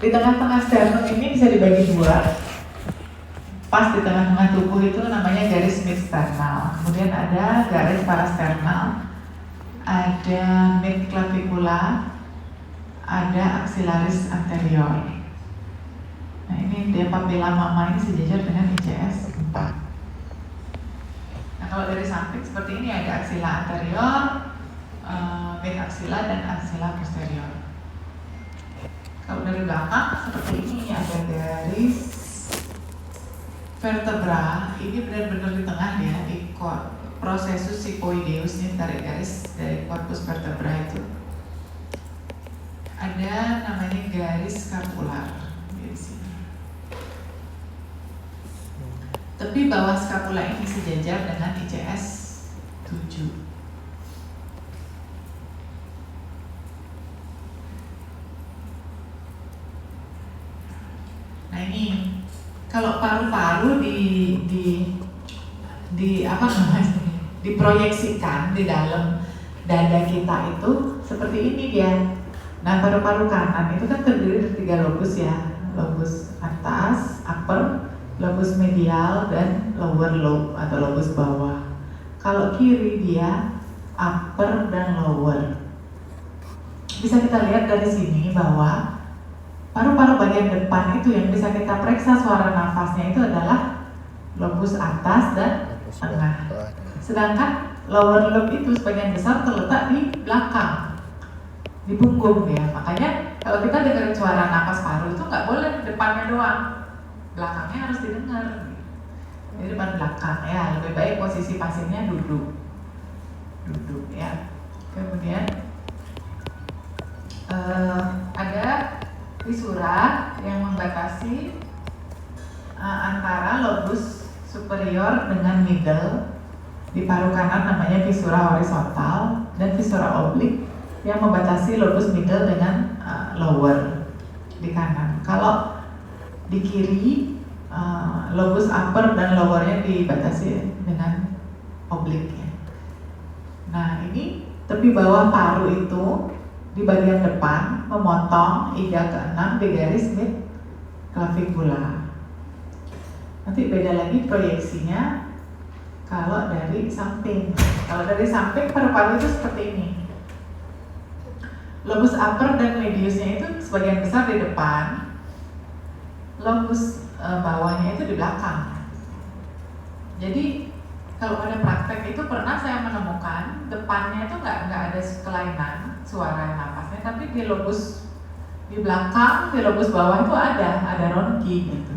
Di tengah-tengah sternum ini bisa dibagi dua. Pas di tengah-tengah tubuh itu namanya garis mid-sternal. Kemudian ada garis parasternal, ada mid-clavicula, ada axillaris anterior. Nah ini dia papilla mama ini sejajar dengan ICS 4. Nah kalau dari samping seperti ini ada axilla anterior, mid axilla dan axilla posterior. Kalau dari belakang seperti ini ada garis vertebra, ini benar-benar di tengah ya, di processus sigmoideus, ini tarik garis dari corpus vertebra itu. Ada namanya garis scapular di sini. Tepi bawah scapula ini sejajar dengan ICS 7. Nah ini kalau paru-paru di apa namanya, diproyeksikan di dalam dada kita itu seperti ini dia. Nah paru-paru kanan itu kan terdiri dari 3 lobus ya, lobus atas, upper, lobus medial, dan lower lobe atau lobus bawah. Kalau kiri dia upper dan lower. Bisa kita lihat dari sini bahwa paru-paru bagian depan itu yang bisa kita periksa suara nafasnya itu adalah lobus atas dan tengah. Sedangkan lower lobe itu sebagian besar terletak di belakang, di punggung ya. Makanya kalau kita dengar suara nafas paru itu nggak boleh depannya doang, belakangnya harus didengar. Jadi depan belakang ya, lebih baik posisi pasiennya duduk ya. Kemudian ada visura yang membatasi antara lobus superior dengan middle di paru kanan, namanya visura horizontal, dan visura oblik yang membatasi lobus middle dengan lower di kanan. Kalau di kiri lobus upper dan lowernya dibatasi dengan oblik ya. Nah ini tepi bawah paru itu di bagian depan memotong iga ke-6 di garis mid clavicula. Nanti beda lagi proyeksinya kalau dari samping. Kalau dari samping paru-paru itu seperti ini. Lobus upper dan mediusnya itu sebagian besar di depan, lobus bawahnya itu di belakang. Jadi kalau pada praktek itu pernah saya menemukan depannya itu nggak ada kelainan suara nafasnya, tapi di lobus di belakang, di lobus bawah itu ada ronki gitu.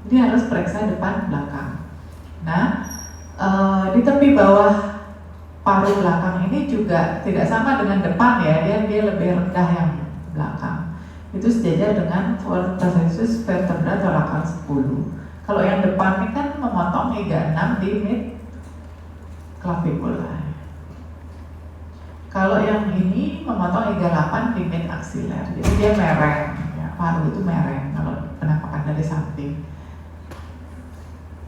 Jadi harus periksa depan belakang. Nah di tepi bawah paru belakang ini juga tidak sama dengan depan ya, dia lebih rendah yang belakang. Itu sejajar dengan processus vertebra thorax 10. Kalau yang depan ini kan memotong iga 6 di mid clavicula. Kalau yang ini memotong iga 8 di mid axillary. Jadi dia mereng, ya, paru itu mereng kalau penampakan dari samping.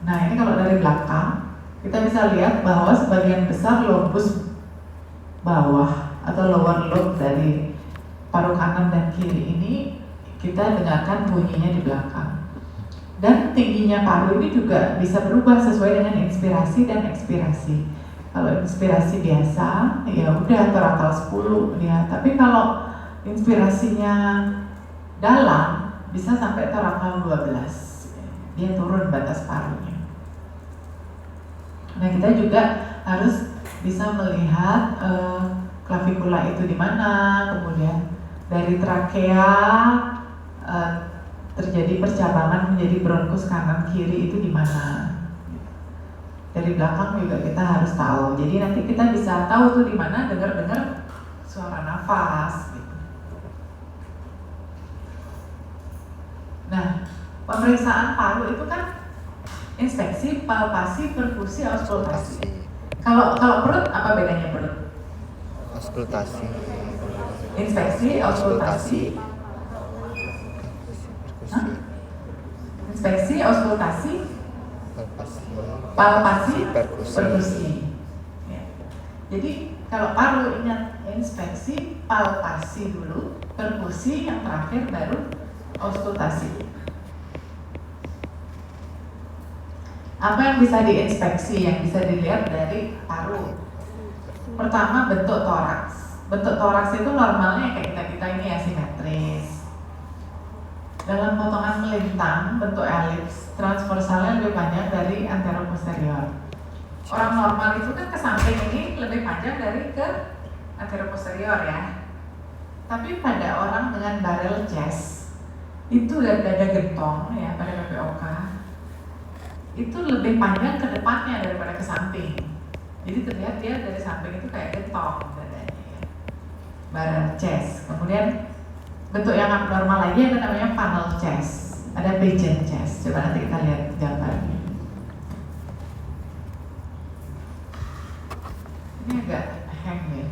Nah ini kalau dari belakang kita bisa lihat bahwa sebagian besar lobus bawah atau lower lobe dari paru kanan dan kiri ini kita dengarkan bunyinya di belakang. Dan tingginya paru ini juga bisa berubah sesuai dengan inspirasi dan ekspirasi. Kalau inspirasi biasa ya udah torakal 10 ya, tapi kalau inspirasinya dalam bisa sampai torakal 12. Dia turun batas parunya. Nah kita juga harus bisa melihat klavikula itu di mana, kemudian dari trakea terjadi percabangan menjadi bronkus kanan kiri itu di mana. Dari belakang juga kita harus tahu. Jadi nanti kita bisa tahu tuh di mana dengar suara nafas. Gitu. Nah, pemeriksaan paru itu kan inspeksi, palpasi, perfusi, auskultasi. Kalau perut apa bedanya perut? Auskultasi. Inspeksi, auskultasi. Inspeksi, auskultasi. Palpasi, perfusi. Ya. Jadi kalau paru ingat inspeksi, palpasi dulu, perfusi yang terakhir baru Auskultasi. Apa yang bisa diinspeksi, yang bisa dilihat dari paru? Pertama, bentuk toraks. Bentuk toraks itu normalnya kayak kita ini ya, simetris. Dalam potongan melintang, bentuk elips, transversalnya lebih panjang dari anteroposterior. Orang normal itu kan ke samping ini lebih panjang dari ke anteroposterior ya. Tapi pada orang dengan barrel chest, itu dada gentong ya pada PPOK, itu lebih panjang ke depannya daripada ke samping. Jadi terlihat dia dari samping itu kayak gentong dadanya ya. Barrel chest. Kemudian bentuk yang abnormal lagi ada namanya funnel chest. Ada pigeon chest. Coba nanti kita lihat gambarnya. Ini agak hang nih.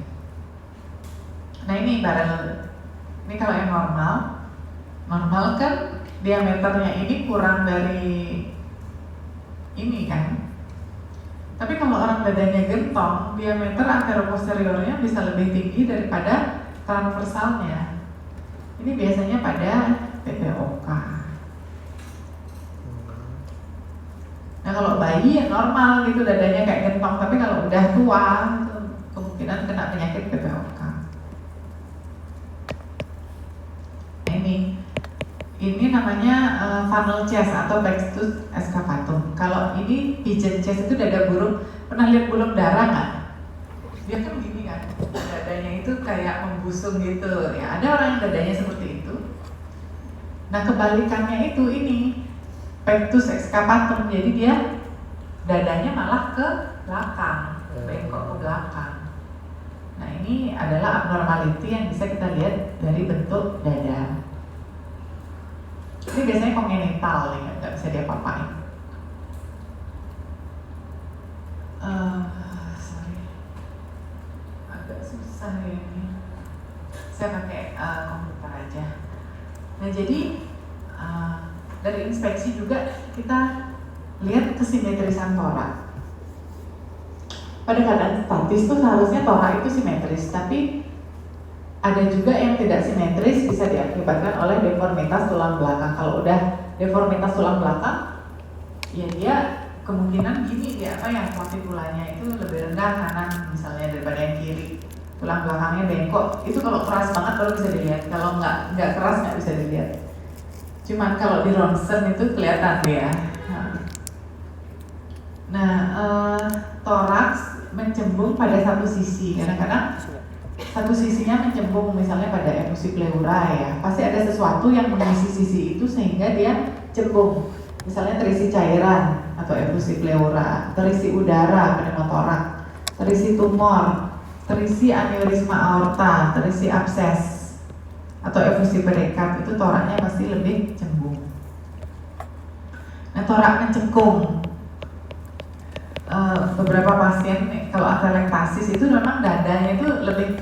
Nah ini barrel. Ini kalau yang normal kan diameternya ini kurang dari ini kan. Tapi kalau orang dadanya gentong, diameter anteroposteriornya bisa lebih tinggi daripada transversalnya. Ini biasanya pada PPOK. Nah kalau bayi ya normal gitu dadanya kayak gentong, tapi kalau udah tua itu kemungkinan kena penyakit PPOK. Nah ini namanya funnel chest atau pectus excavatum. Kalau ini pigeon chest itu dada burung. Pernah lihat burung dara nggak? Dia kan gini kan, dadanya itu kayak membusung gitu. Ya ada orang yang dadanya seperti itu. Nah kebalikannya itu ini pectus excavatum. Jadi dia dadanya malah ke belakang, bengkok ke belakang. Nah ini adalah abnormality yang bisa kita lihat dari bentuk dada. Ini biasanya kongenital nih, nggak bisa diapa-apain. Sorry, agak susah ya ini. Saya pakai komputer aja. Nah jadi dari inspeksi juga kita lihat kesimetrisan torak. Pada keadaan statis tuh seharusnya torak itu simetris, tapi ada juga yang tidak simetris, bisa diakibatkan oleh deformitas tulang belakang. Kalau udah deformitas tulang belakang, ya dia kemungkinan gini dia yang clavicula-nya itu lebih rendah kanan misalnya daripada yang kiri. Tulang belakangnya bengkok. Itu kalau keras banget baru bisa dilihat. Kalau nggak keras nggak bisa dilihat. Cuman kalau di ronsen itu kelihatan ya. Nah, toraks mencembung pada satu sisi. Kadang-kadang satu sisinya mencembung, misalnya pada efusi pleura ya, pasti ada sesuatu yang mengisi sisi itu sehingga dia cembung. Misalnya terisi cairan atau efusi pleura, terisi udara pneumotorak, terisi tumor, terisi aneurisma aorta, terisi abses atau efusi perikard, itu toraknya pasti lebih cembung. Nah torak mencekung, beberapa pasien kalau atelektasis itu memang dadanya itu lebih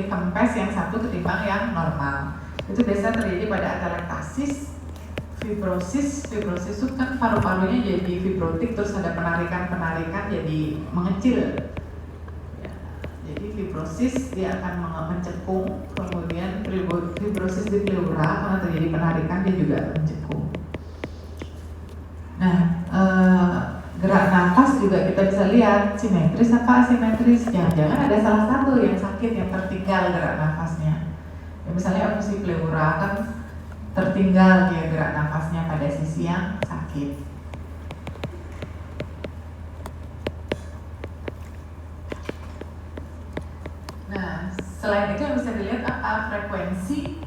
kempes yang satu ketimbang yang normal. Itu biasa terjadi pada atelektasis, fibrosis itu kan paru-parunya jadi fibrotik, terus ada penarikan jadi mengecil. Jadi fibrosis dia akan mencekung, kemudian fibrosis di pleura karena terjadi penarikan dia juga mencekung. Nah, gerak nafas juga kita bisa lihat simetris apa asimetris. Jangan-jangan ada salah satu yang sakit, yang tertinggal gerak nafasnya. Ya, misalnya efusi pleura kan tertinggal dia gerak nafasnya pada sisi yang sakit. Nah, selain itu yang bisa dilihat apa? Frekuensi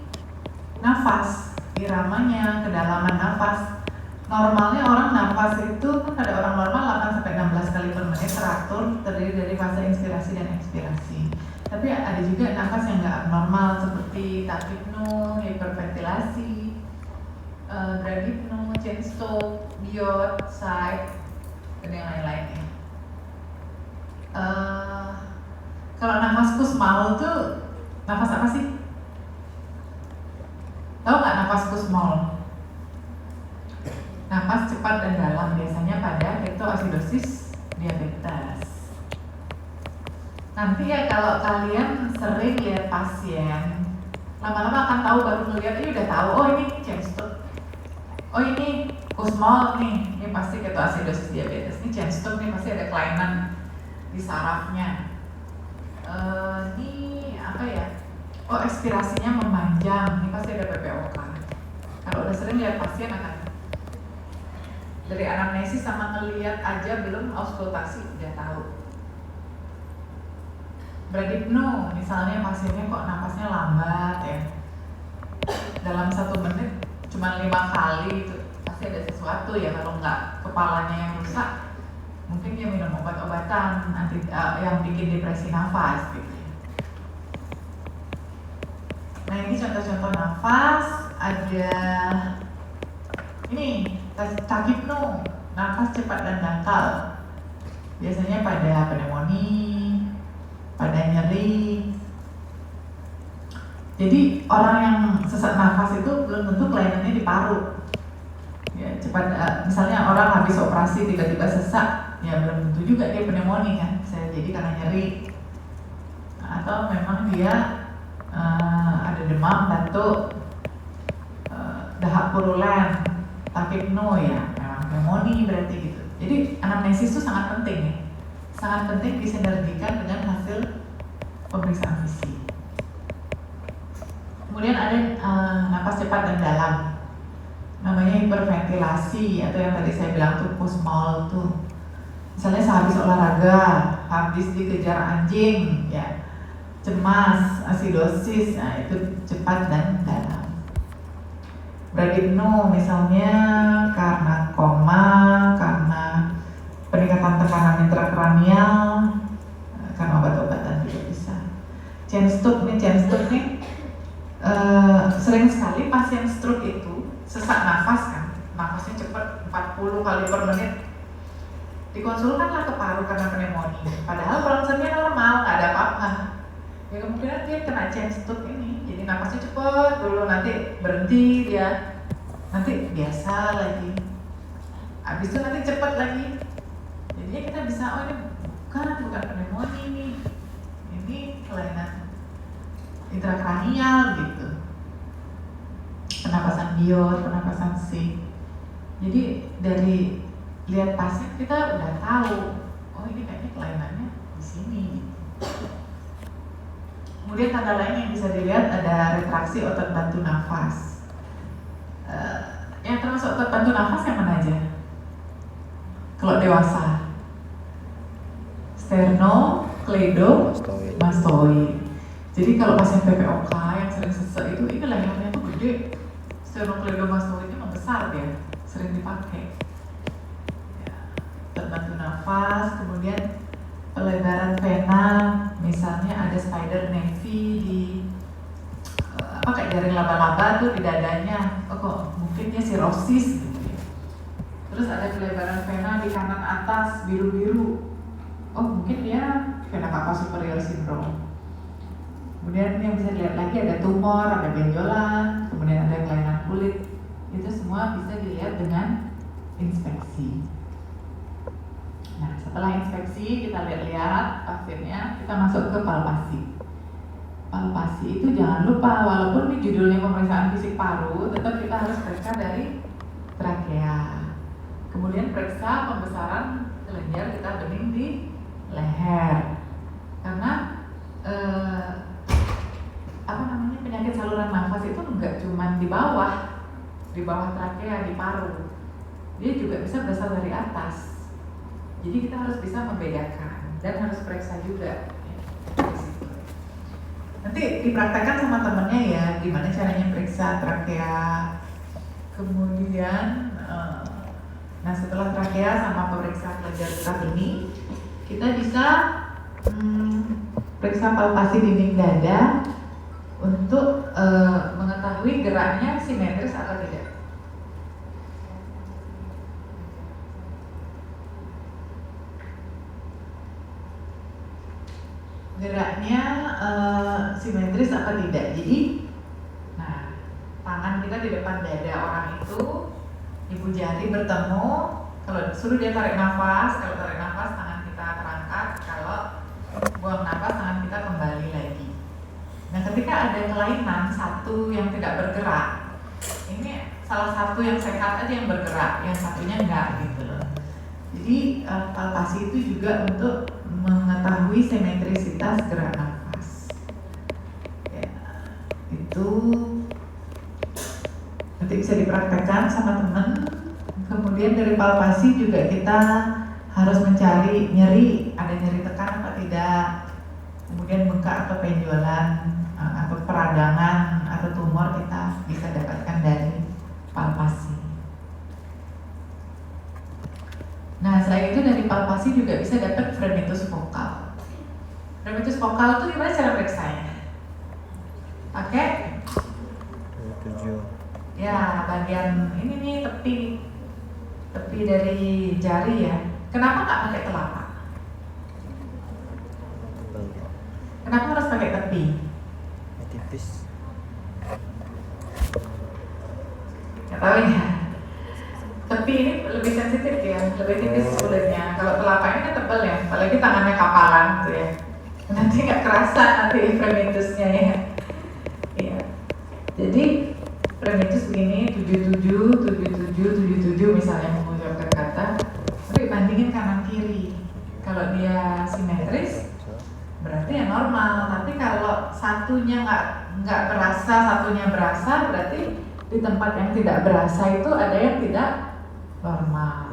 nafas, iramanya, kedalaman nafas. Normalnya orang nafas itu kan pada orang normal 8-16 kali per menit teratur, terdiri dari fase inspirasi dan ekspirasi. Tapi ada juga nafas yang nggak abnormal seperti tachypnea, hiperventilasi, bradypnea, chest-stroke, biot, sigh, dan yang lain-lainnya. Kalau nafas Kussmaul tuh nafas apa sih? Tahu nggak nafas Kussmaul? Nafas cepat dan dalam biasanya pada ketoasidosis diabetes. Nanti ya kalau kalian sering lihat pasien, lama-lama akan tahu, baru melihat ini udah tahu, oh ini oh ini kusmol nih, ini pasti ketoasidosis diabetes. Ini Chance-Stop nih pasti ada kelainan di sarafnya. Ini apa ya? Oh ekspirasinya memanjang, ini pasti ada PPOK. Kalau udah sering lihat pasien akan dari anamnesis sama ngelihat aja belum auskultasi udah tahu. Bradypno, misalnya pasiennya kok napasnya lambat ya, dalam 1 menit cuma 5 kali itu pasti ada sesuatu ya. Kalau nggak kepalanya yang rusak, mungkin dia minum obat-obatan yang bikin depresi nafas gitu. Nah ini contoh-contoh nafas, ada ini tachypno, nafas cepat dan dangkal, biasanya pada pneumonia, pada nyeri. Jadi orang yang sesak nafas itu belum tentu kelainannya di paru. Ya, cepat, misalnya orang habis operasi tiba-tiba sesak, ya belum tentu juga dia pneumonia kan, bisa jadi karena nyeri. Atau memang dia ada demam, batuk, dahak purulen, tachypno ya, memang pneumonia berarti gitu. Jadi anamnesis itu sangat penting ya, sangat penting disinergikan dengan hasil pemeriksaan fisik. Kemudian ada napas cepat dan dalam, namanya hiperventilasi atau yang tadi saya bilang tuh kusmol tuh. Misalnya sehabis olahraga, habis dikejar anjing, ya cemas, asidosis, nah itu cepat dan dalam. Bradypno misalnya karena koma, karena peningkatan tekanan intrakranial, karena obat-obatan juga bisa. Chance-Stop nih sering sekali pasien stroke itu sesak nafas kan, nafasnya cepat 40 kali per menit. Dikonsulkanlah ke paru karena pneumonia, padahal ronsennya normal, nggak ada apa-apa. Ya kemungkinan dia kena Chance-Stop ini, jadi nafasnya cepat dulu, nanti berhenti dia, nanti biasa lagi, habis itu nanti cepat lagi. Jadinya kita bisa, oh ini bukan pneumonia ini kelainan intrakranial gitu, penapasan biot, penapasan C. Jadi dari lihat pasien kita udah tahu, oh ini kayaknya kelainannya di sini. Kemudian tanda lain yang bisa dilihat ada retraksi otot bantu nafas. Yang termasuk otot bantu nafas yang mana aja? Kalau dewasa, sterno, kledo, mastoid. Jadi kalau pasien PPOK yang sering sesak itu, ini lehernya tuh gede, sternocleidomastoidnya membesar dia, sering dipakai. Ya, terbantu nafas, kemudian pelebaran vena, misalnya ada spider nevi di kayak jaring laba-laba tuh di dadanya, oh kok mungkin dia sirosis gitu ya. Terus ada pelebaran vena di kanan atas biru-biru, oh mungkin dia vena cava superior syndrome. Kemudian yang bisa dilihat lagi ada tumor, ada benjolan, kemudian ada kelainan kulit. Itu semua bisa dilihat dengan inspeksi. Nah, setelah inspeksi kita lihat-lihat pasiennya, kita masuk ke palpasi. Palpasi itu jangan lupa, walaupun ini judulnya pemeriksaan fisik paru, tetap kita harus periksa dari trakea. Kemudian periksa pembesaran kelenjar kita bening di leher. Karena penyakit saluran nafas itu enggak cuma di bawah trakea, di paru, dia juga bisa berasal dari atas. Jadi kita harus bisa membedakan dan harus periksa juga. Nanti dipraktekkan sama temennya ya, gimana caranya periksa trakea. Kemudian, nah setelah trakea sama pemeriksa kelenjar getah bening, kita bisa periksa palpasi dinding dada untuk mengetahui geraknya simetris atau tidak. Geraknya simetris apa tidak. Jadi, nah tangan kita di depan dada orang itu, ibu jari bertemu. Kalau suruh dia tarik nafas, kalau tarik nafas tangan kita terangkat, kalau buang nafas tangan kita kembali lagi. Nah ketika ada kelainan satu yang tidak bergerak, ini salah satu yang sehat aja yang bergerak, yang satunya enggak gitu loh. Jadi palpasi itu juga untuk mengetahui simetrisitas gerak nafas. Ya, itu nanti bisa dipraktekkan sama teman. Kemudian dari palpasi juga kita harus mencari nyeri, ada nyeri tekan apa tidak. Kemudian bengkak atau benjolan atau peradangan atau tumor kita bisa dapatkan dari palpasi. Nah, selain itu dari palpasi juga bisa dapat fremitus vokal. Fremitus vokal itu gimana cara periksanya? Pakai? 7. Ya, bagian ini nih tepi dari jari ya. Kenapa nggak pakai telapak? Kenapa harus pakai tepi? Tipis. Nggak tahu ya. Tepi ini lebih sensitif ya, lebih tipis kulitnya. Kalau telapak ini kan tebal ya, apalagi tangannya kapalan tuh ya. Nanti nggak kerasa nanti fremitusnya ya. Iya. Jadi fremitus begini 77 misalnya mengucapkan kata, tapi bandingin kanan kiri. Kalau dia simetris, berarti ya normal. Tapi kalau satunya nggak berasa, satunya berasa, berarti di tempat yang tidak berasa itu ada yang tidak normal.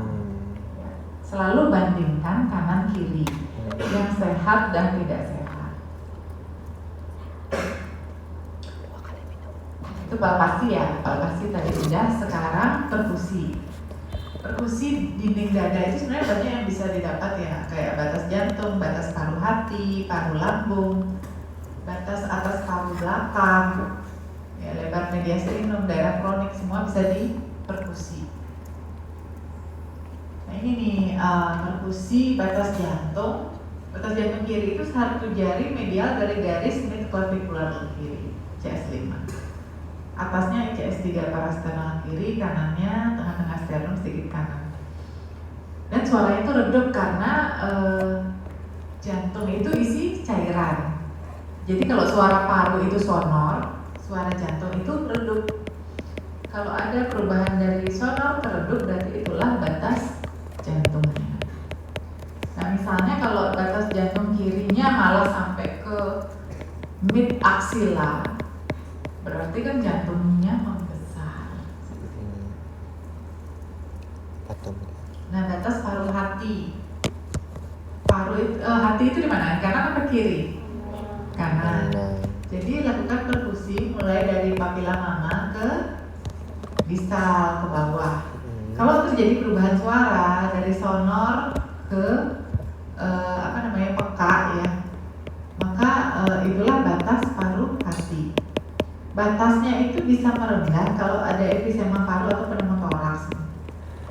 Selalu bandingkan kanan kiri, yang sehat dan tidak sehat. Itu palpasi ya, palpasi tadi udah. Sekarang perkusi. Perkusi dinding dada itu sebenarnya banyak yang bisa didapat ya, kayak batas jantung, batas paru hati, paru lambung, batas atas paru belakang, ya, lebar mediastinum, daerah kronik, semua bisa diperkusi. Nah ini nih perkusi batas jantung. Batas jantung kiri itu 1 jari medial dari garis midclavicular kiri, CS5. Atasnya CS3 parasternal kiri, kanannya tengah-tengah sternum sedikit kanan. Dan suaranya itu redup karena jantung itu isi cairan. Jadi kalau suara paru itu sonor, suara jantung itu redup. Kalau ada perubahan dari sonor ke redup, berarti itulah batas jantungnya. Nah misalnya kalau batas jantung kirinya malah sampai ke mid axilla, berarti kan jantungnya membesar. Nah batas paru hati, hati itu di mana? Kanan apa kiri? Kanan. Jadi lakukan perkusi mulai dari papila mama ke distal ke bawah. Kalau terjadi perubahan suara dari sonor ke peka ya, maka itulah batas paru hati. Batasnya itu bisa merendah kalau ada emfisema paru atau pneumotoraks.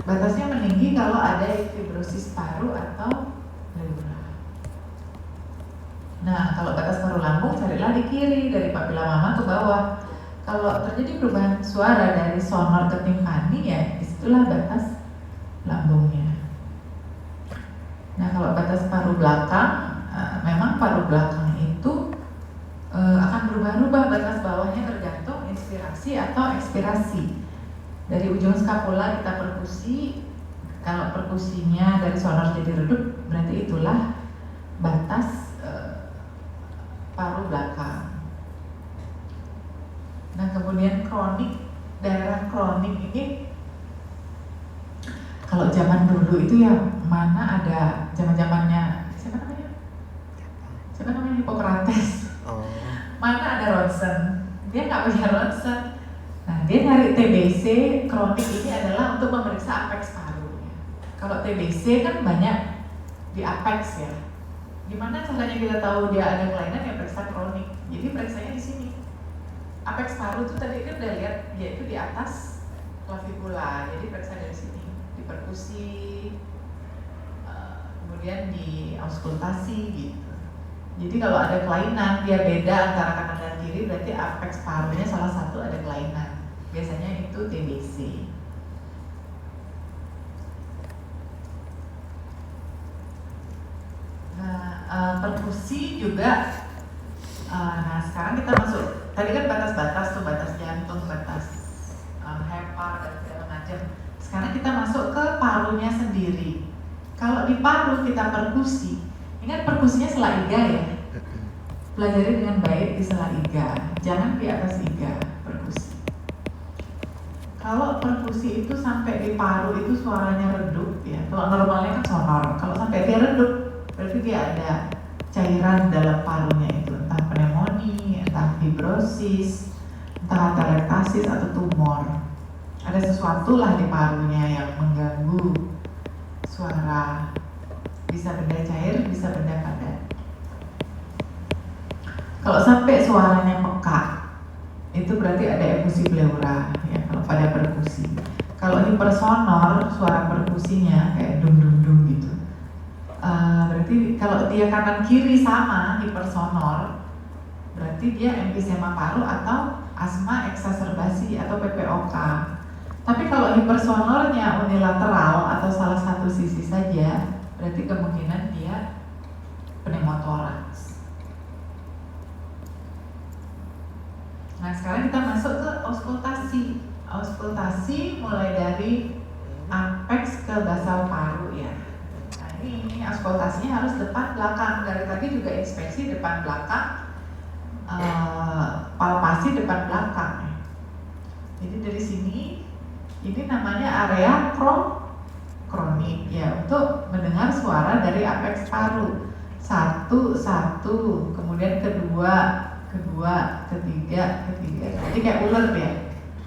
Batasnya meninggi kalau ada fibrosis paru atau pleura. Nah, kalau batas paru lambung carilah di kiri dari papila mama ke bawah. Kalau terjadi perubahan suara dari sonor ke timpani ya, disitulah batas lambungnya. Nah, kalau batas paru belakang, memang paru belakang itu akan berubah-ubah batas bawahnya tergantung inspirasi atau ekspirasi. Dari ujung skapula kita perkusi, kalau perkusinya dari sonor jadi redup, berarti itulah batas paru belakang. Nah kemudian kronik, daerah kronik ini, kalau zaman dulu itu ya mana ada zamannya siapa namanya Hippocrates. Mana ada ronsen, dia nggak punya ronsen. Nah dia nyari TBC kronik ini adalah untuk memeriksa apex paru. Kalau TBC kan banyak di apex ya. Gimana caranya kita tahu dia ada kelainan ya periksa kronik. Jadi periksanya di sini. Apex paru itu tadi kan udah lihat dia itu di atas clavicula. Jadi periksa dari sini, di perkusi, kemudian di auskultasi gitu. Jadi kalau ada kelainan, dia beda antara kanan dan kiri, berarti apex parunya salah satu ada kelainan. Biasanya itu TBC. Nah, perkusi juga. Nah, sekarang kita masuk. Tadi kan batas-batas tuh, batas jantung, batas hepar, parunya sendiri. Kalau di paru kita perkusi, ingat perkusinya sela iga ya. Pelajari dengan baik di sela iga, jangan di atas iga perkusi. Kalau perkusi itu sampai di paru itu suaranya redup ya. Kalau normalnya kan sonor. Kalau sampai dia redup, berarti dia ada cairan dalam parunya itu, entah pneumonia, entah fibrosis, entah atelektasis atau tumor. Ada sesuatu lah di parunya yang mengganggu suara. Bisa benda cair, bisa benda padat. Kalau sampai suaranya peka, itu berarti ada efusi pleura ya, kalau pada perkusi. Kalau hipersonor, suara perkusinya kayak dung dung dung gitu. Berarti kalau dia kanan kiri sama hipersonor, berarti dia emfisema paru atau asma eksaserbasi atau PPOK. Tapi kalau hipersonornya unilateral atau salah satu sisi saja, berarti kemungkinan dia pneumotoraks. Nah sekarang kita masuk ke auskultasi. Auskultasi mulai dari apex ke basal paru ya. Nah ini auskultasinya harus depan belakang. Dari tadi juga inspeksi depan belakang, palpasi depan belakang. Jadi dari sini ini namanya area kronik ya, untuk mendengar suara dari apex paru. Satu, kemudian kedua, ketiga. Jadi kayak ular ya.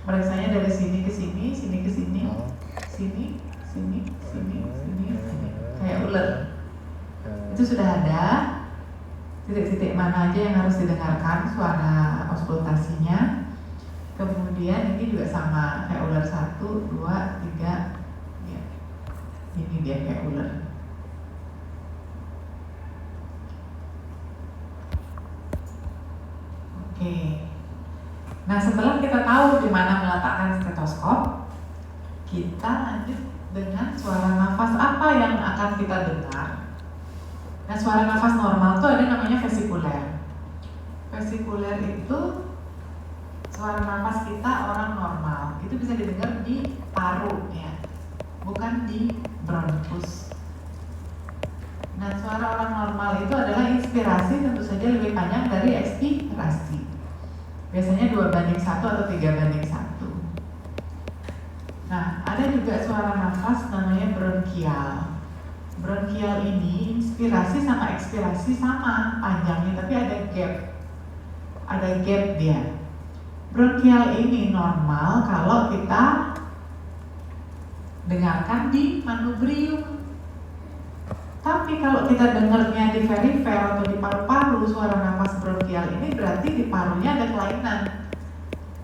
Merangsanya dari sini ke sini, sini ke sini, sini. Kayak ular. Itu sudah ada titik-titik mana aja yang harus didengarkan suara auskultasinya. Kemudian ini juga sama kayak ular 1, 2, 3 ya. Ini dia kayak ular. Oke. Nah setelah kita tahu di mana meletakkan stetoskop, kita lanjut dengan suara nafas apa yang akan kita dengar. Nah suara nafas normal itu ada namanya vesikuler. Vesikuler itu suara nafas kita orang normal, itu bisa didengar di paru ya, bukan di bronkus. Nah suara orang normal itu adalah inspirasi tentu saja lebih panjang dari ekspirasi. Biasanya 2:1 atau 3:1. Nah ada juga suara nafas namanya bronkial. Bronkial ini inspirasi sama ekspirasi sama panjangnya, tapi ada gap dia. Bronkial ini normal kalau kita dengarkan di manubrium. Tapi kalau kita dengarnya di perifer atau di paru-paru, suara nafas bronkial ini berarti di parunya ada kelainan.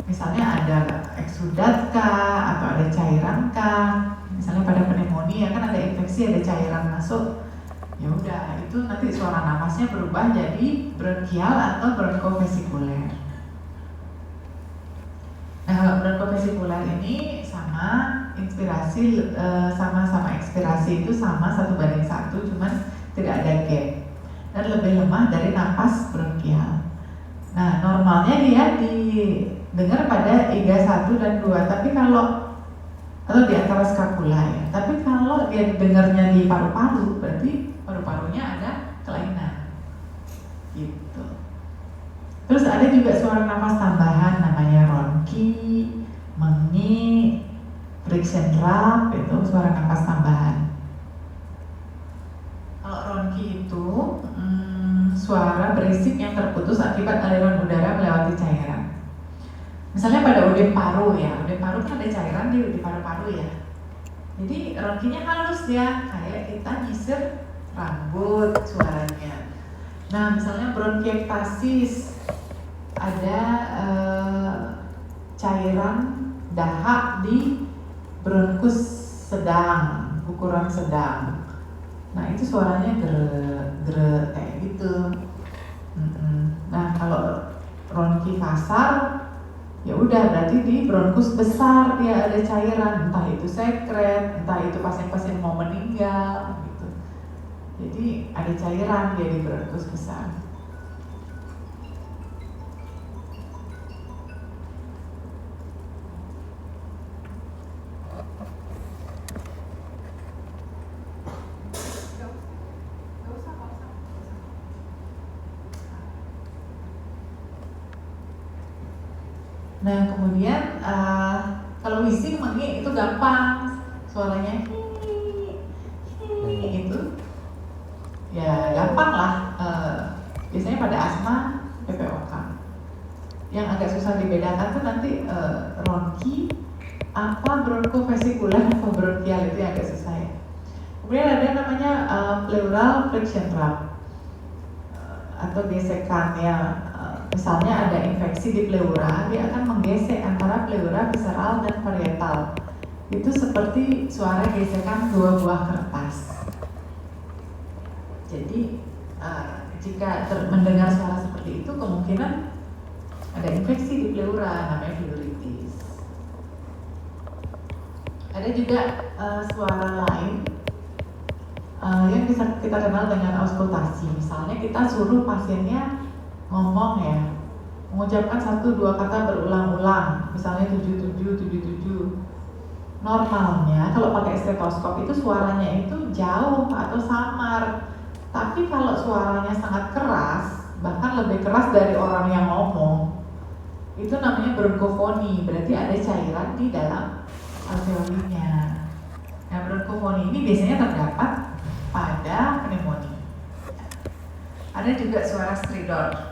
Misalnya ada eksudat kah, atau ada cairan kah. Misalnya pada pneumonia kan ada infeksi, ada cairan masuk. Ya udah, itu nanti suara nafasnya berubah jadi bronkial atau bronkofesikuler. Nah kalau bronkofesikuler ini sama inspirasi sama ekspirasi itu sama 1:1, cuman tidak ada gap dan lebih lemah dari napas bronkial. Nah normalnya dia didengar pada iga 1 dan 2, tapi kalau atau di antara skapula ya. Tapi kalau dia didengarnya di paru-paru, berarti paru-parunya ada kelainan. Gitu. Terus ada juga suara nafas tambahan namanya ronki, mengi, friction rap, itu suara nafas tambahan. Kalau ronki itu suara berisik yang terputus akibat aliran udara melewati cairan. Misalnya pada udem paru ya, udem paru kan ada cairan di paru-paru ya. Jadi ronkinya halus ya, kayak kita nyisir rambut suaranya. Nah misalnya bronkiektasis, ada cairan dahak di bronkus sedang, ukuran sedang. Nah itu suaranya gere kayak gitu. Nah kalau ronki kasar, ya udah berarti di bronkus besar dia ada cairan, entah itu sekret, entah itu pasien-pasien mau meninggal gitu. Jadi ada cairan dia di bronkus besar. Nah kemudian kalau bising mengi itu gampang, suaranya itu ya gampang lah. Biasanya pada asma PPOK. Yang agak susah dibedakan tuh nanti ronki apa bronkofasikular atau bronkial, itu yang agak susah ya. Kemudian ada namanya pleural friction trap atau gesekan ya. Misalnya ada infeksi di pleura, dia akan menggesek antara pleura visceral dan parietal. Itu seperti suara gesekan dua buah kertas. Jadi jika mendengar suara seperti itu, kemungkinan ada infeksi di pleura, namanya pleuritis. Ada juga suara lain yang bisa kita kenal dengan auskultasi. Misalnya kita suruh pasiennya ngomong ya, mengucapkan 1-2 kata berulang-ulang, misalnya 7777. Normalnya kalau pakai stetoskop itu suaranya itu jauh atau samar. Tapi kalau suaranya sangat keras, bahkan lebih keras dari orang yang ngomong, itu namanya bronkofoni, berarti ada cairan di dalam alveolinya. Nah, bronkofoni ini biasanya terdapat pada pneumonia. Ada juga suara stridor.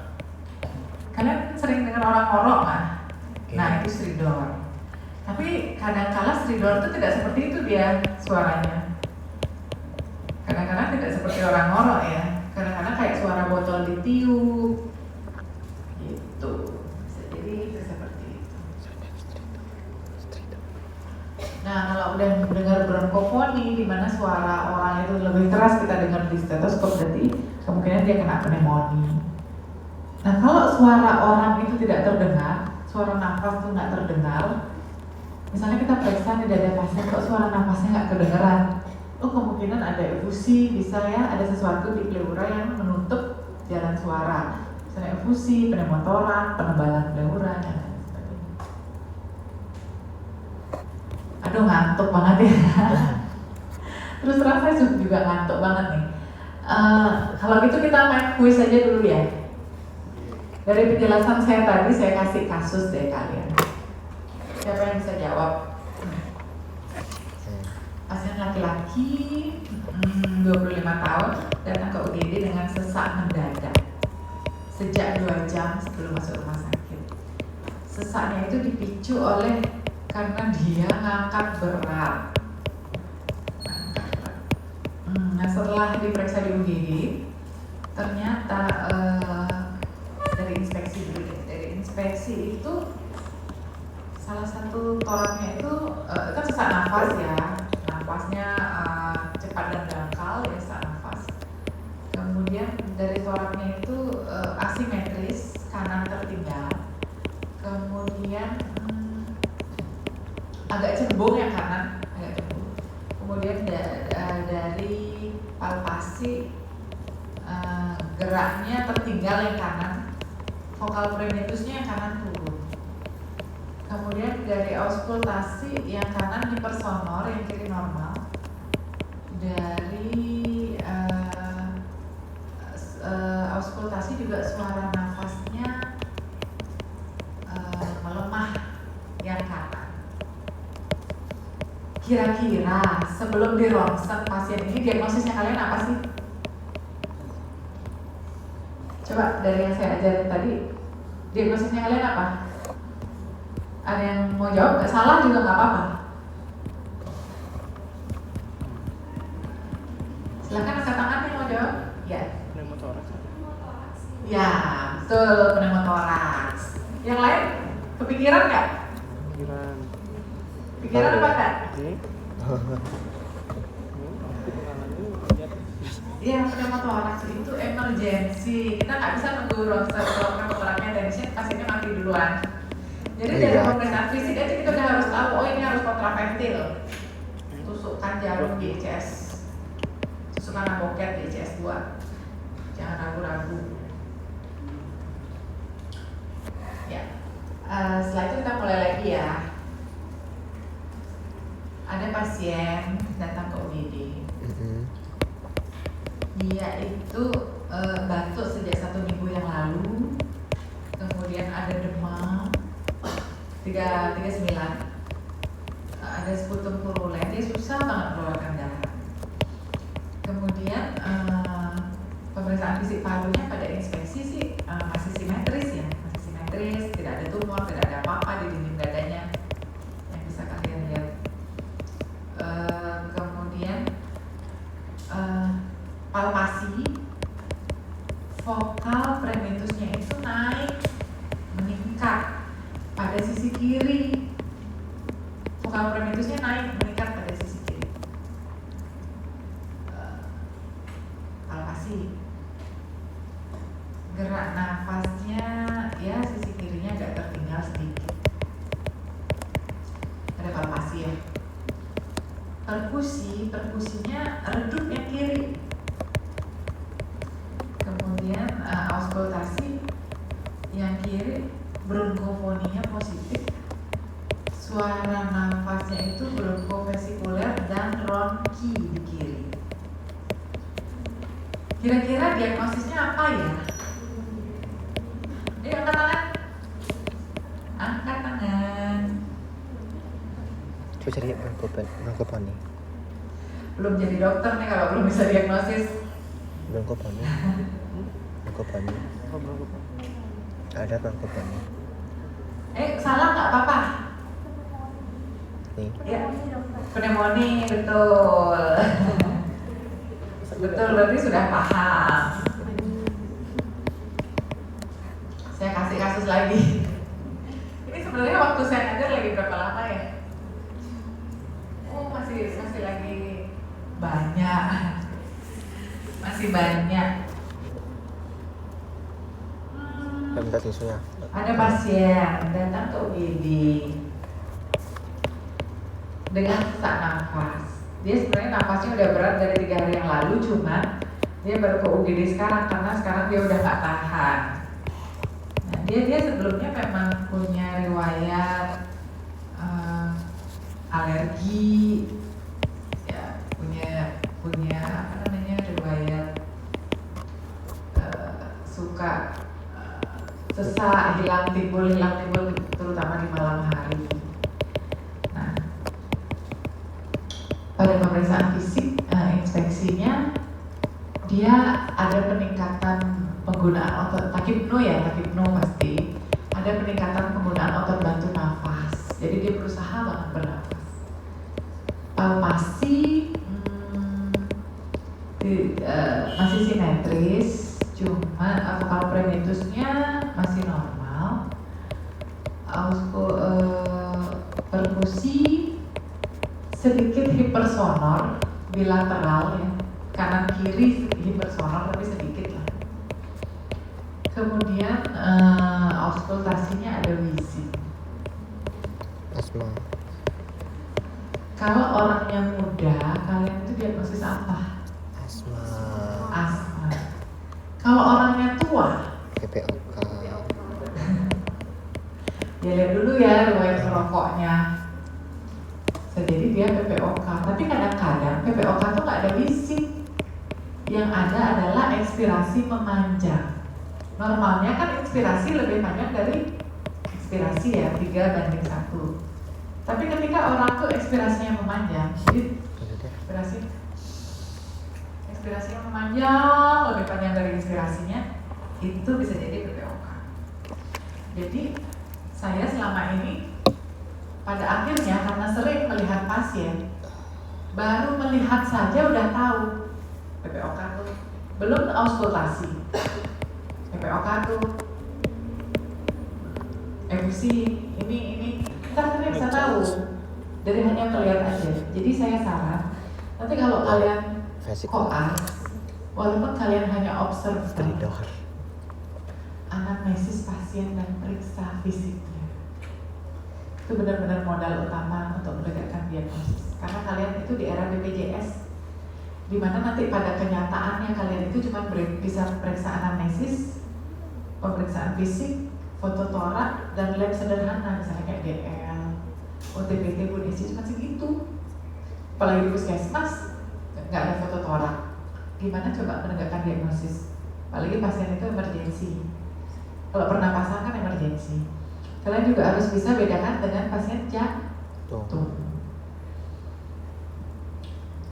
Kalian sering dengar orang ngorok kan? Nah, itu stridor. Tapi kadang-kala stridor itu tidak seperti itu dia suaranya. Kadang-kadang tidak seperti orang ngorok ya. Kadang-kadang kayak suara botol ditiup. Gitu. Jadi itu seperti itu. Nah, kalau udah mendengar bronkofoni di mana suara orang itu lebih keras kita dengar di stetoskop, berarti kemungkinan dia kena pneumonia. Nah, kalau suara orang itu tidak terdengar, suara nafas itu nggak terdengar, misalnya kita periksa di dada pasien, kok suara nafasnya nggak kedengeran, kemungkinan ada efusi, bisa ya ada sesuatu di pleura yang menutup jalan suara, misalnya efusi, pneumotorak, penebalan pleura, dan lain sebagainya. Aduh, ngantuk banget ya. Terus terang saya juga ngantuk banget nih. Kalau gitu kita main kuis aja dulu ya. Dari penjelasan saya tadi, saya kasih kasus deh kalian. Siapa yang bisa jawab? Pasien laki-laki 25 tahun datang ke UGD dengan sesak mendadak sejak 2 jam sebelum masuk rumah sakit. Sesaknya itu dipicu oleh karena dia ngangkat berat. Nah, setelah diperiksa di UGD, ternyata dari inspeksi itu salah satu toraknya itu kan sesak nafas ya, nafasnya cepat dan dangkal ya, sesak nafas. Kemudian dari toraknya itu asimetris, kanan tertinggal. Kemudian agak cembung yang kanan, agak cembung. Kemudian dari palpasi geraknya tertinggal yang kanan, vokal primitusnya yang kanan turun. Kemudian dari auskultasi yang kanan hipersonor, yang kiri normal. Dari auskultasi juga suara nafasnya melemah yang kanan. Kira-kira sebelum di ronsen pasien ini diagnosisnya kalian apa sih? Coba dari yang saya ajarin tadi, diagnosisnya kalian apa? Ada yang mau jawab? Gak salah juga gak apa-apa. Silakan angkat tangan yang mau jawab. Ya. Pneumotoraks. Ya, betul, pneumotoraks. Yang lain kepikiran nggak? Pikiran apa enggak? Iya, pneumotoraks itu emergency. Kita nggak bisa nunggu ronsen kalau pneumotoraksnya dari sini pasiennya mati duluan. Jadi dari pemeriksaan fisik aja kita udah harus tahu, oh ini harus kontraventil. Tusukkan jarum di ICS, tusukkan aboket di ICS 2. Jangan ragu-ragu. Ya, setelah itu kita mulai lagi ya. Ada pasien datang ke UGD. Dia itu batuk sejak 1 minggu yang lalu. Kemudian ada demam. 39. Ada sputum purulen, dia susah banget mengeluarkan darah. Kemudian pemeriksaan fisik parunya pada inspeksi sih masih simetris ya, masih simetris, tidak ada tumor, tidak ada apa-apa di dinding dadanya yang bisa kalian lihat. Kemudian palpasi, vokal primitusnya itu naik, meningkat pada sisi kiri. Vokal primitusnya naik, meningkat pada sisi kiri. Palpasi. Gerak nafasnya, ya sisi kirinya agak tertinggal sedikit. Ada palpasi ya. Perkusinya redup yang kiri. Kemudian auskultasi yang kiri, bronkofoninya positif. Suara nafasnya itu bronkovesikuler dan ronki di kiri. Kira-kira diagnosisnya apa ya? Ayo angkat tangan. Angkat tangan. Coba cari bronkoponi. Belum jadi dokter nih kalau belum bisa diagnosis. Bronkoponi. Bronkoponi. Ada bronkoponi. Salah nggak apa-apa. Nih. Ya, pneumonia betul. Betul, berarti sudah paham. Saya kasih kasus lagi. Ini sebenarnya waktu saya ngajar lagi berapa lama ya? Oh, masih lagi banyak. Masih banyak. Minta tisunya. Ada pasien datang ke UGD dengan sesak nafas. Dia sebenarnya nafasnya udah berat dari 3 hari yang lalu, cuma dia baru ke UGD sekarang karena sekarang dia udah nggak tahan. Nah, dia sebelumnya memang punya riwayat alergi, ya punya apa namanya riwayat suka sesak, hilang timbul terutama di malam hari. Nah, pada pemeriksaan fisik inspeksinya dia ada peningkatan penggunaan otot takipno pasti ada peningkatan penggunaan otot bantu nafas. Jadi dia berusaha banget bernafas. Palpasi masih simetris, cuma vokal primitusnya masih normal. Perkusi sedikit hipersonor bilateral ya, kanan kiri hipersonor tapi sedikit lah. Kemudian auskultasinya ada wheezing. Asma. Kalau orangnya muda, kalian itu diagnosis apa? Asma. Asma. Kalau orangnya tua, PPOK. ya lihat dulu ya riwayat merokoknya. Jadi dia PPOK, tapi kadang-kadang PPOK tuh nggak ada wheezing. Yang ada adalah ekspirasi memanjang. Normalnya kan ekspirasi lebih panjang dari ekspirasi ya, 3:1. Tapi ketika orang tuh ekspirasinya memanjang, jadi ekspirasinya memanjang, lebih panjang dari inspirasinya, itu bisa jadi PPOK. Jadi saya selama ini pada akhirnya karena sering melihat pasien, baru melihat saja udah tahu PPOK tuh, belum auskultasi. PPOK tuh efusi ini kita bisa tahu dari hanya melihat aja. Jadi saya saran nanti kalau kalian koas, walaupun kalian hanya observe anamnesis pasien dan periksa fisiknya, itu benar-benar modal utama untuk menegakkan diagnosis. Karena kalian itu di era BPJS, di mana nanti pada kenyataannya kalian itu cuma bisa periksa anamnesis, pemeriksaan fisik, foto torak, dan lab sederhana misalnya kayak DL, OTPT, bunisi, cuma segitu. Apalagi di puskesmas nggak ada foto torak, gimana coba menegakkan diagnosis? Apalagi pasien itu emergensi. Kalau pernapasan kan emergensi. Kalian juga harus bisa bedakan dengan pasien Tuh. jantung.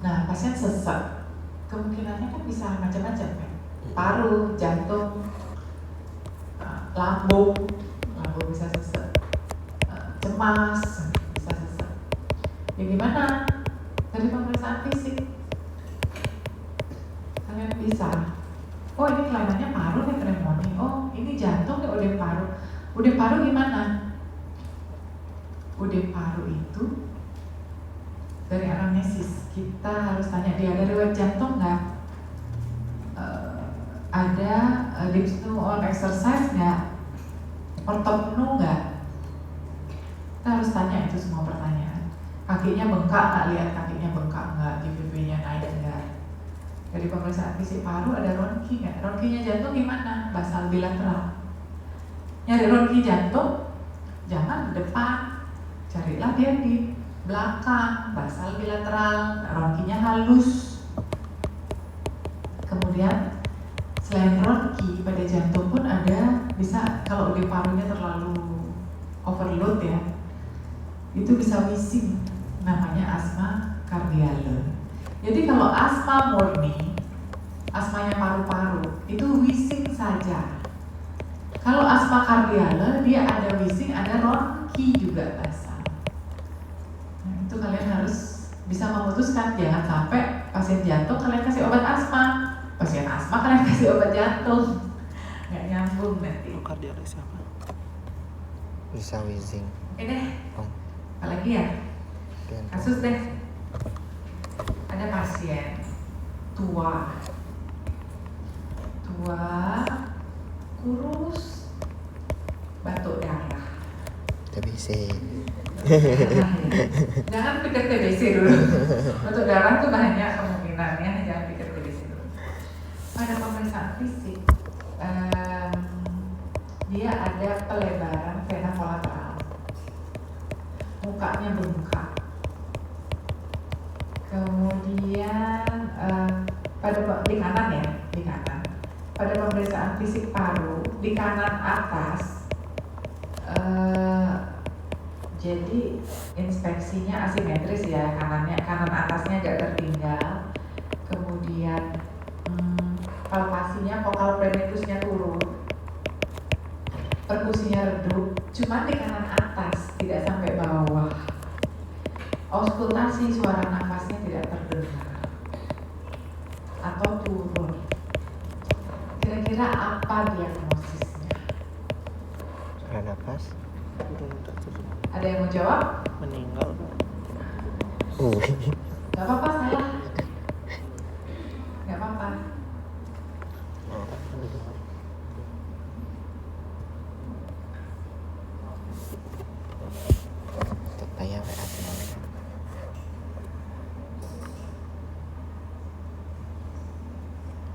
Nah, pasien sesak, kemungkinannya kan bisa macam-macam kan? Paru, jantung, lambung bisa sesak, cemas bisa sesak. Ya gimana? Dari pemeriksaan fisik kalian bisa, oh ini kelihatannya paru nih pneumonia, oh ini jantung nih udem paru. Udem paru gimana? Udem paru itu dari anamnesis kita harus tanya dia ada riwayat jantung nggak, ada dyspnea on exercise nggak, ortopnu nggak. Kita harus tanya itu semua pertanyaan. Kakinya bengkak nggak, lihat kakinya bengkak nggak, GVP-nya naik nggak. Dari pemeriksaan fisik paru ada ronki nggak, ronkinya jantung gimana, basal bilateral. Nyari ronki jantung jangan di depan, carilah dia di belakang, basal bilateral, ronkinya halus. Kemudian selain ronki pada jantung pun ada, bisa kalau di parunya terlalu overload ya, itu bisa wheezing, namanya asma kardiale. Jadi kalau asma murni, asmanya paru-paru, itu wheezing saja. Kalau asma kardiale, dia ada wheezing, ada ronki juga basal. Nah, itu kalian harus bisa memutuskan, jangan sampai pasien jantung kalian kasih obat asma, pasien asma kalian kasih obat jantung, nggak nyambung nanti. Kardiale siapa? Bisa wheezing. Oke deh, Oh, apalagi ya? jantung. Kasus deh, ada pasien tua, kurus, batuk darah. TBC. Jangan pikir TBC dulu. Batuk darah tuh banyak kemungkinannya, jangan pikir TBC dulu. Pada pemeriksaan fisik, dia ada pelebaran vena kolateral, mukanya bengkak. Kemudian di kanan ya, di kanan. Pada pemeriksaan fisik paru di kanan atas, jadi inspeksinya asimetris ya, kanan atasnya agak tertinggal. Kemudian palpasinya vokal plenitusnya turun, perkusinya redup, cuma di kanan atas, tidak sampai bawah. Auskultasi suara nafasnya tidak terdengar atau turun. Kira-kira apa diagnosisnya? Salah nafas. Ada yang mau jawab? Meninggal. Gak apa-apa, salah. Gak apa-apa. Tanya WA.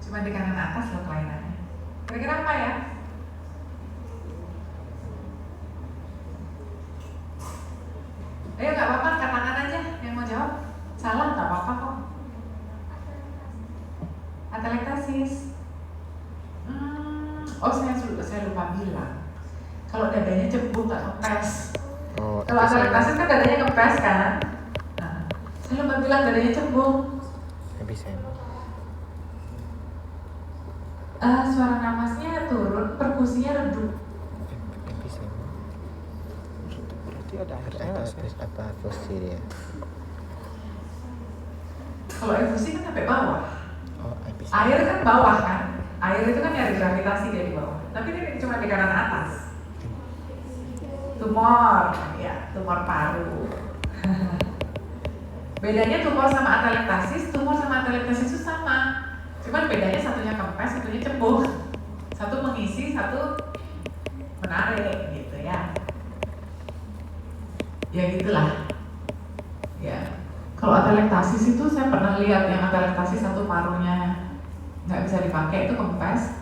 Cuma di kanan atas loh kelainannya. Kira-kira apa ya? Ayo gak apa-apa, katakan aja yang mau jawab. Salah gak apa-apa kok. Atelektasis. Oh saya lupa bilang. Kalau dadanya cembung gak kempes. Oh, Kalau atelektasis kan dadanya kempes kan. Nah, saya lupa bilang dadanya cembung. Emphysema. Suara nafasnya turun, perkusinya redup. Emphysema. Berarti ada airnya Ada nggak sih? apa fusi dia? Kalau infusi kan sampai bawah. Oh, emphysema. Air kan bawah kan. Air itu kan nyari gravitasi dia di bawah. Tapi ini cuma di kanan atas. Tumor, ya, tumor paru. Bedanya tumor sama atelektasis itu sama. Cuman bedanya satunya kempes, satunya cembung. Satu mengisi, satu menarik gitu ya. Ya gitulah. Ya. Kalau atelektasis itu saya pernah lihat yang atelektasis satu parunya nggak bisa dipakai, itu kempes.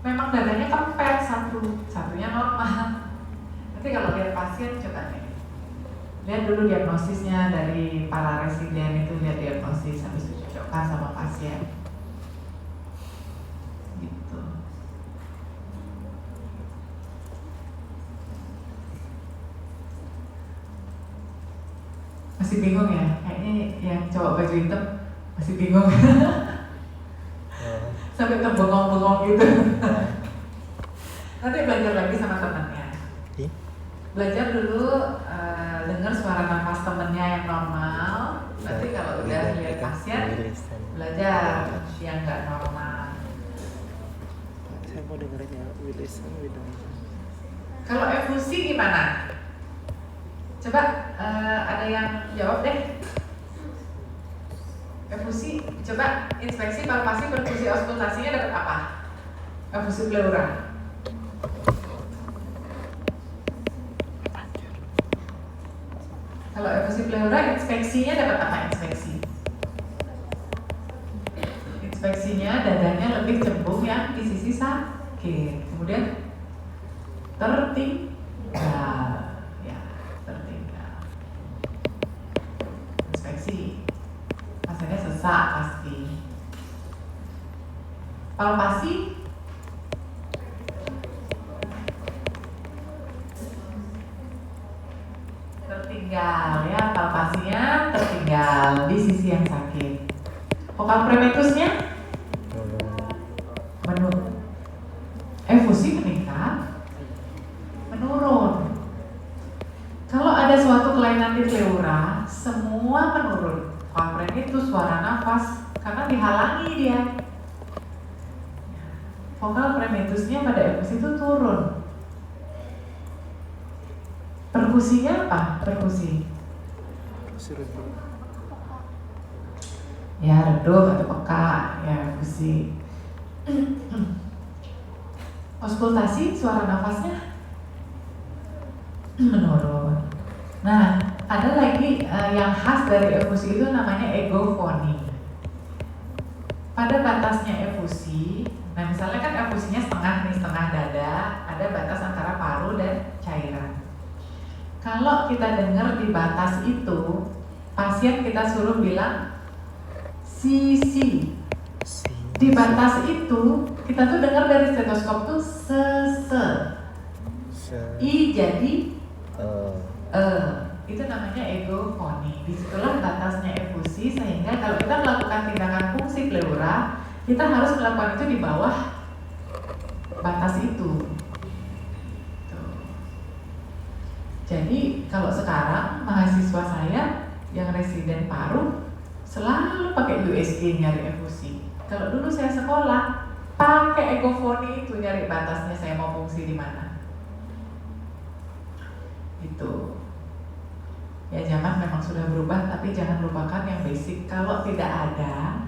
Memang dadanya kempes satunya normal. Nanti kalau lihat pasien coba deh. Lihat dulu diagnosisnya dari para residen itu, lihat diagnosis habis itu cocokkan sama pasien. Gitu. Masih bingung ya? Kayaknya yang cowok baju hitam masih bingung. Oh, Sampai terbengong-bengong gitu. nah. Nanti belajar lagi sama temannya. Ih, Belajar dulu dengar suara nafas temennya yang normal. Nanti kalau udah lihat pasien, belajar yang nggak normal. Saya mau dengerin ya, we listen, we don't. Kalau efusi gimana? Coba ada yang jawab deh. Efusi, coba inspeksi, palpasi, perfusi, auskultasinya dapat apa? Efusi pleura. Kalau efusi pleura, inspeksinya dapat apa inspeksi? Inspeksinya dadanya lebih cembung yang di sisi sakit. Kemudian tertinggal, ya tertinggal. Inspeksi, pasiennya sesak pasti. Palpasi, tertinggal ya, palpasinya tertinggal di sisi yang sakit. Vokal prementusnya menurun. Efusi meningkat, menurun. Kalau ada suatu kelainan di pleura, semua menurun. Vokal prementus, suara nafas, karena dihalangi dia. Vokal prementusnya pada efusi itu turun. Perkusinya apa? Perkusi. Redup. Ya redup atau peka, ya perkusi. Auskultasi, suara nafasnya menurun. Nah, ada lagi yang khas dari efusi itu namanya egofoni. Pada batasnya efusi, nah misalnya kan efusinya setengah nih, setengah dada, ada batas antara paru dan cairan. Kalau kita dengar di batas itu, pasien kita suruh bilang sisi. Di batas itu, kita tuh dengar dari stetoskop tuh se. I jadi itu namanya egofoni. Disitulah batasnya efusi, sehingga kalau kita melakukan tindakan fungsi pleura, kita harus melakukan itu di bawah batas itu. Jadi kalau sekarang mahasiswa saya yang residen paru selalu pakai USG nyari efusi. Kalau dulu saya sekolah pakai egofoni itu nyari batasnya saya mau fungsi di mana. Itu. Ya zaman memang sudah berubah, tapi jangan lupakan yang basic. Kalau tidak ada,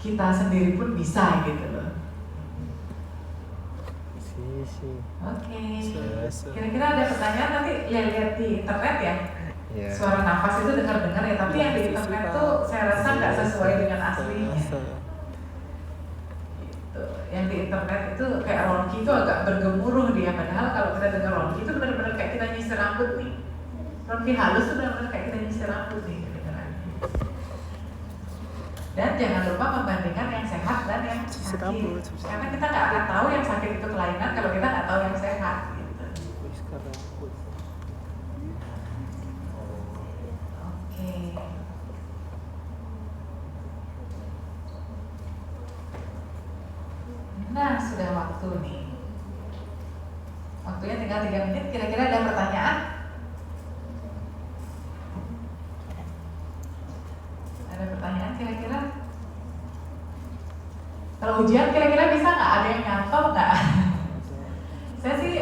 kita sendiri pun bisa gitu loh. Oke. Kira-kira ada pertanyaan, nanti lihat di internet ya. Yeah. Suara nafas itu dengar-dengar ya, tapi yang di internet tuh saya rasa nggak sesuai dengan aslinya. Gitu. Yang di internet itu kayak ronki itu agak bergemuruh dia, padahal kalau kita dengar ronki itu benar-benar kayak kita nyisir rambut nih. Ronki halus itu benar-benar kayak kita nyisir rambut nih kedengarannya. Dan jangan lupa membandingkan yang sehat dan yang sakit. Karena kita nggak akan tahu yang sakit itu kelainan kalau kita nggak tahu yang sehat. Gitu. Oke. Nah, sudah waktu nih. Waktunya tinggal 3 menit. Kira-kira ada pertanyaan? Ada pertanyaan kira-kira? Kalau ujian kira-kira bisa nggak? Ada yang nyantol nggak? Saya sih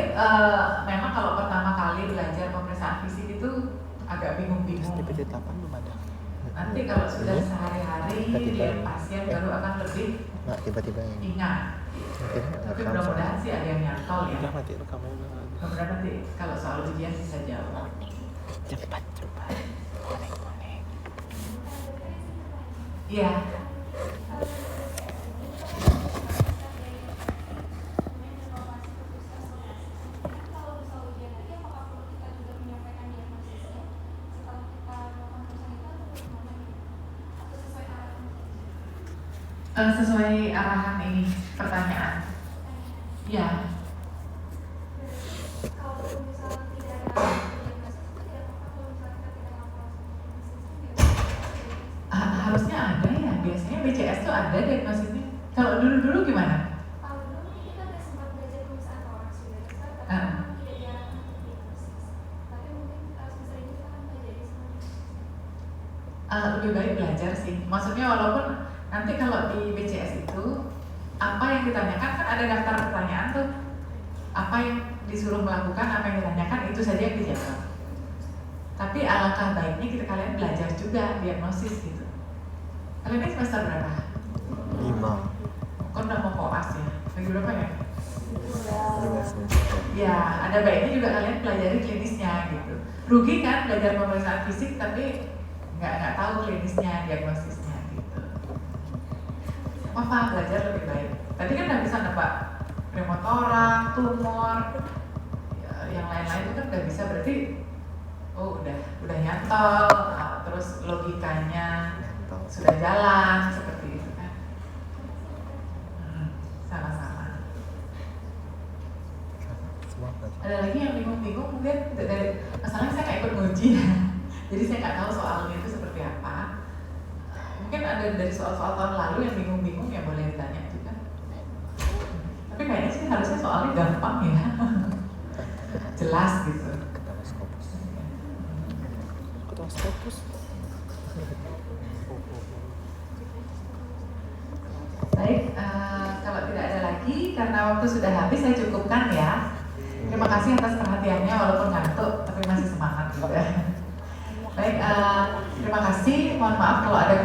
memang kalau pertama kali belajar pemeriksaan fisik itu agak bingung-bingung. STPJ 8 belum ada. Nanti kalau sudah sehari-hari lihat pasien baru akan lebih tiba-tiba ingat. Tapi mudah-mudahan sih ada yang nyantol ya. Udah mati rekaman. Mudah-mudahan nanti kalau soal ujian bisa jawab. Cepat. Bonek. Iya. Sesuai arahan ini pertanyaan. Ya. Kalau dulu gimana? Kalau dulu kita udah sempat belajar perusahaan orang sudah besar, tapi Ah. memang tidak diarahkan untuk diagnosis. Tapi mungkin semester ini kita akan pelajari semuanya. Lebih baik belajar sih. Maksudnya walaupun nanti kalau di BCS itu apa yang ditanyakan kan ada daftar pertanyaan tuh. Apa yang disuruh melakukan, apa yang ditanyakan itu saja yang dijawab. Tapi alangkah baiknya kalian belajar juga diagnosis gitu. Kalian ini semester berapa? 5. Kan udah mau koas ya? Lagi berapa ya? 5 semester. Ya, ada baiknya juga kalian pelajari klinisnya gitu. Rugi kan belajar pemeriksaan fisik tapi nggak tahu klinisnya, diagnosisnya gitu. Apa belajar lebih baik. Tadi kan udah bisa nebak premotorak, tumor, ya, yang lain-lain itu kan udah bisa, berarti udah nyantol, terus logikanya sudah jalan seperti itu kan. Sama-sama. Semangat. Ada lagi yang bingung-bingung mungkin dari masalahnya saya nggak ikut nguji ya. Jadi saya nggak tahu soalnya itu seperti apa. Mungkin ada dari soal-soal tahun lalu yang bingung-bingung ya boleh ditanya juga. Tapi kayaknya sih harusnya soalnya gampang ya. Jelas gitu. Ketawa skopus. Ketawa skopus. Baik, kalau tidak ada lagi karena waktu sudah habis saya cukupkan ya. Terima kasih atas perhatiannya walaupun ngantuk tapi masih semangat juga. Baik, terima kasih. Mohon maaf kalau ada